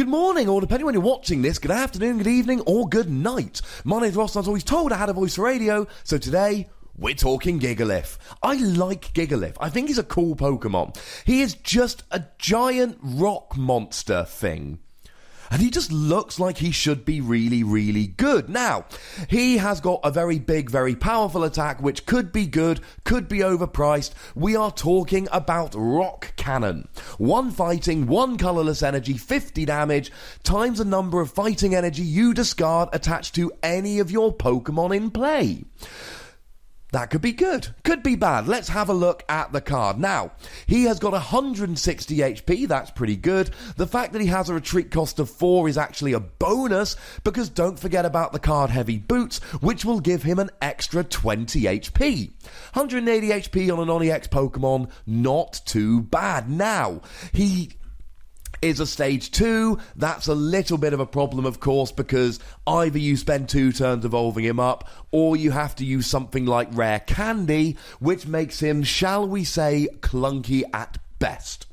Good morning, or depending on when you're watching this, good afternoon, good evening, or good night. My name's Ross, and I was always told I had a voice for radio, so today, we're talking Gigalith. I like Gigalith. I think he's a cool Pokemon. He is just a giant rock monster thing. And he just looks like he should be really, really good. Now, he has got a very big, very powerful attack, which could be good, could be overpriced. We are talking about Rock Cannon. 1 fighting, 1 colourless energy, 50 damage, times the number of fighting energy you discard attached to any of your Pokemon in play. That could be good, could be bad. Let's have a look at the card. Now, he has got 160 HP, that's pretty good. The fact that he has a retreat cost of 4 is actually a bonus, because don't forget about the card Heavy Boots, which will give him an extra 20 HP. 180 HP on an Onyx Pokemon, not too bad. Now, he is a stage 2. That's a little bit of a problem, of course, because either you spend 2 turns evolving him up, or you have to use something like Rare Candy, which makes him, shall we say, clunky at best.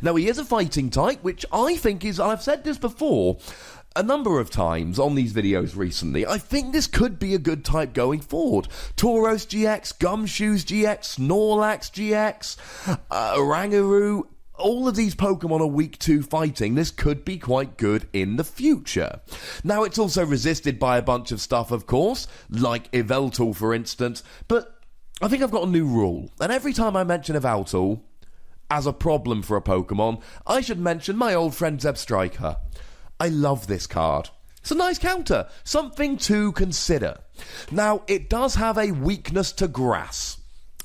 Now, he is a fighting type, which I think is, I've said this before a number of times on these videos recently, I think this could be a good type going forward. Tauros GX, Gumshoes GX, Snorlax GX, Oranguru. All of these Pokemon are weak to fighting. This could be quite good in the future. Now, it's also resisted by a bunch of stuff, of course, like Yveltal, for instance, but I think I've got a new rule, and every time I mention Yveltal as a problem for a Pokemon, I should mention my old friend Zebstrika. I love this card. It's a nice counter, something to consider. Now, it does have a weakness to grass.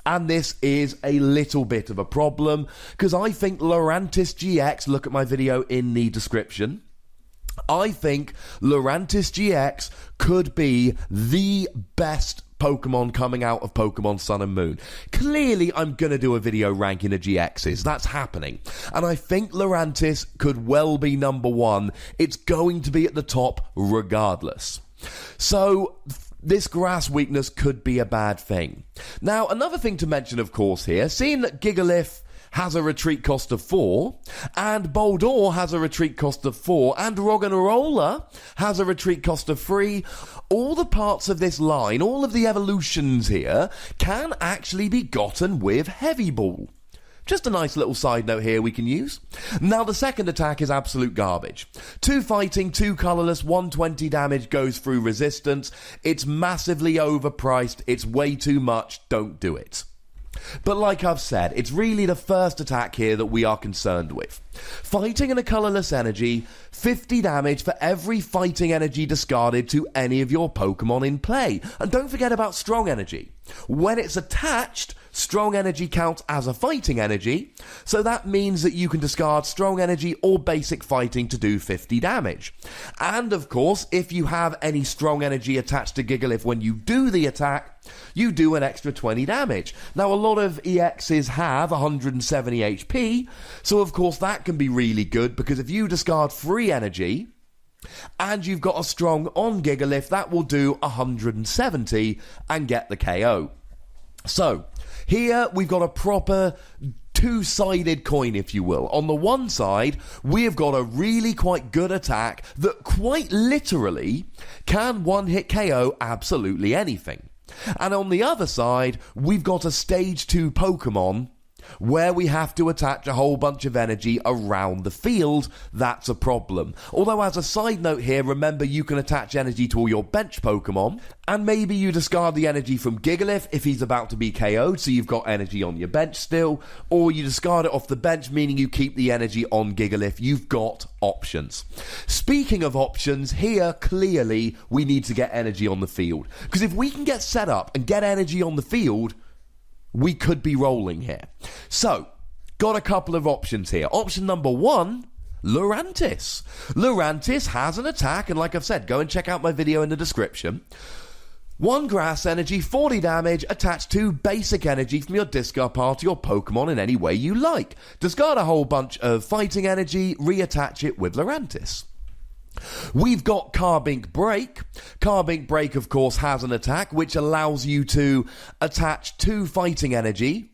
And this is a little bit of a problem, because I think Lurantis GX, look at my video in the description, I think Lurantis GX could be the best Pokemon coming out of Pokemon Sun and Moon. Clearly, I'm going to do a video ranking the GXs. That's happening. And I think Lurantis could well be number 1. It's going to be at the top regardless. So this grass weakness could be a bad thing. Now, another thing to mention, of course, here, seeing that Gigalith has a retreat cost of 4, and Boldore has a retreat cost of 4, and Roggenrola has a retreat cost of 3, all the parts of this line, all of the evolutions here, can actually be gotten with Heavy Ball. Just a nice little side note here we can use. Now, the second attack is absolute garbage. 2 fighting, 2 colourless, 120 damage goes through resistance. It's massively overpriced. It's way too much. Don't do it. But like I've said, it's really the first attack here that we are concerned with. Fighting and a colourless energy, 50 damage for every fighting energy discarded to any of your Pokemon in play. And don't forget about strong energy. When it's attached, strong energy counts as a fighting energy, so that means that you can discard strong energy or basic fighting to do 50 damage. And of course, if you have any strong energy attached to Gigalith when you do the attack, you do an extra 20 damage. Now, a lot of EXs have 170 HP, so of course that can be really good, because if you discard free energy and you've got a strong on Gigalith, that will do 170 and get the KO. So, here we've got a proper two-sided coin, if you will. On the one side, we have got a really quite good attack that quite literally can one-hit KO absolutely anything. And on the other side, we've got a stage 2 Pokemon where we have to attach a whole bunch of energy around the field. That's a problem. Although, as a side note here, remember you can attach energy to all your bench Pokemon, and maybe you discard the energy from Gigalith if he's about to be KO'd, so you've got energy on your bench still, or you discard it off the bench, meaning you keep the energy on Gigalith. You've got options. Speaking of options, here clearly we need to get energy on the field, because if we can get set up and get energy on the field, we could be rolling here. So, got a couple of options here. Option number 1, Lurantis. Lurantis has an attack, and like I've said, go and check out my video in the description. 1 grass energy, 40 damage, attached to basic energy from your discard pile to your Pokemon in any way you like. Discard a whole bunch of fighting energy, reattach it with Lurantis. We've got Carbink Break. Carbink Break, of course, has an attack which allows you to attach 2 fighting energy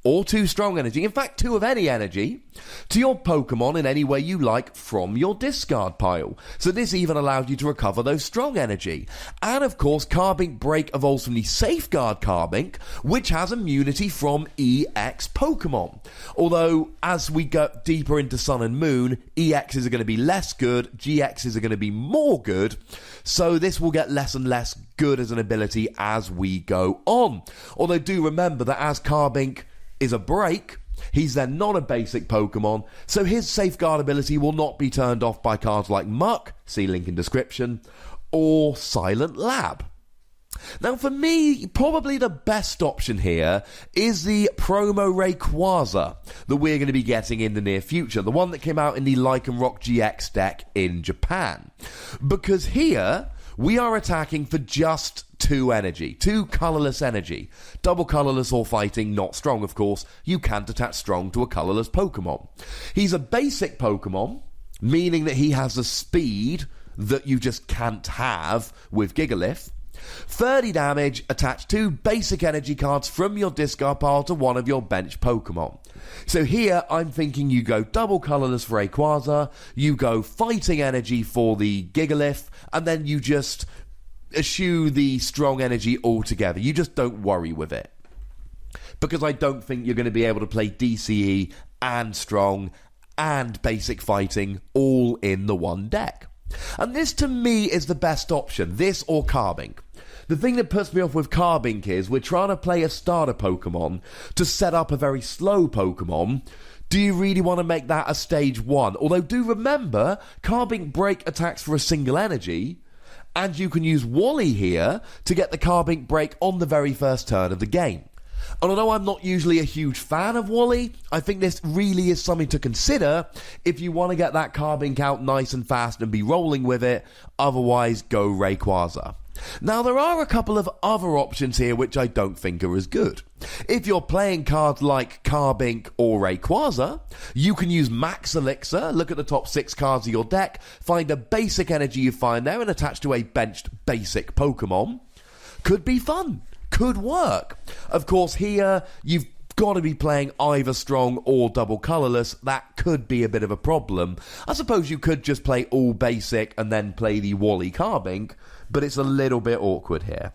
or 2 strong energy, in fact 2 of any energy, to your Pokemon in any way you like from your discard pile. So this even allows you to recover those strong energy. And of course, Carbink Break evolves from the Safeguard Carbink, which has immunity from EX Pokemon. Although, as we go deeper into Sun and Moon, EXs are going to be less good, GXs are going to be more good, so this will get less and less good as an ability as we go on. Although do remember that as Carbink is a break, he's then not a basic Pokemon, so his Safeguard ability will not be turned off by cards like Muck, see link in description, or Silent Lab. Now for me, probably the best option here is the Promo Rayquaza that we're going to be getting in the near future, the one that came out in the Lycanroc GX deck in Japan. Because here, we are attacking for just 2 energy, 2 colourless energy. Double colourless or fighting, not strong of course. You can't attach strong to a colourless Pokemon. He's a basic Pokemon, meaning that he has a speed that you just can't have with Gigalith. 30 damage, attach 2 basic energy cards from your discard pile to one of your bench Pokemon. So here, I'm thinking you go double colourless for Rayquaza, you go fighting energy for the Gigalith, and then you just eschew the strong energy altogether. You just don't worry with it. Because I don't think you're going to be able to play DCE and strong and basic fighting all in the one deck. And this to me is the best option, this or Carbink. The thing that puts me off with Carbink is we're trying to play a starter Pokemon to set up a very slow Pokemon. Do you really want to make that a stage 1? Although do remember, Carbink Break attacks for a single energy, and you can use Wally here to get the Carbink Break on the very first turn of the game. And although I'm not usually a huge fan of Wally, I think this really is something to consider if you want to get that Carbink out nice and fast and be rolling with it. Otherwise, go Rayquaza. Now, there are a couple of other options here which I don't think are as good. If you're playing cards like Carbink or Rayquaza, you can use Max Elixir, look at the top 6 cards of your deck, find a basic energy you find there and attach to a benched basic Pokemon. Could be fun. Could work. Of course, here, you've got to be playing either strong or double colourless. That could be a bit of a problem. I suppose you could just play all basic and then play the Wally Carbink, but it's a little bit awkward here.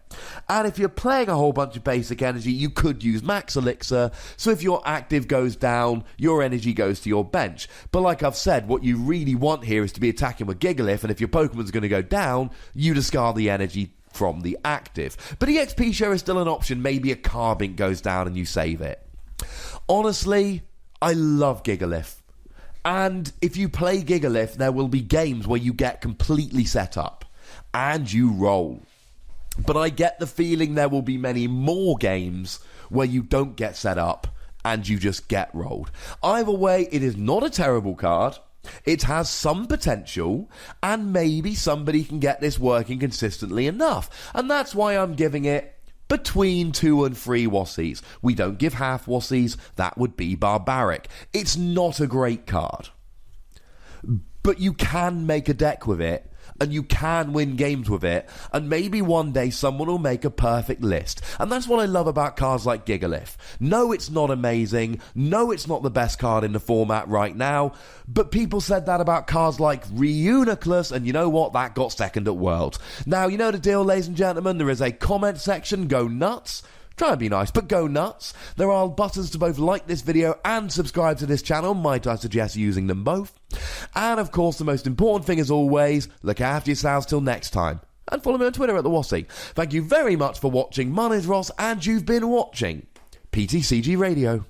And if you're playing a whole bunch of basic energy, you could use Max Elixir, so if your active goes down, your energy goes to your bench. But like I've said, what you really want here is to be attacking with Gigalith, and if your Pokemon's going to go down, you discard the energy from the active. But EXP share is still an option. Maybe a Carbink goes down and you save it. Honestly, I love Gigalith. And if you play Gigalith, there will be games where you get completely set up and you roll. But I get the feeling there will be many more games where you don't get set up and you just get rolled. Either way, it is not a terrible card. It has some potential, and maybe somebody can get this working consistently enough. And that's why I'm giving it between 2 and 3 Wassies. We don't give half Wassies, that would be barbaric. It's not a great card. But you can make a deck with it, and you can win games with it, and maybe one day someone will make a perfect list. And that's what I love about cards like Gigalith. No, it's not amazing. No, it's not the best card in the format right now, but people said that about cards like Reuniclus, and you know what? That got second at Worlds. Now, you know the deal, ladies and gentlemen. There is a comment section. Go nuts. Try and be nice, but go nuts. There are buttons to both like this video and subscribe to this channel. Might I suggest using them both? And of course, the most important thing as always, look after yourselves till next time. And follow me on Twitter at The Wassie. Thank you very much for watching. My name is Ross, and you've been watching PTCG Radio.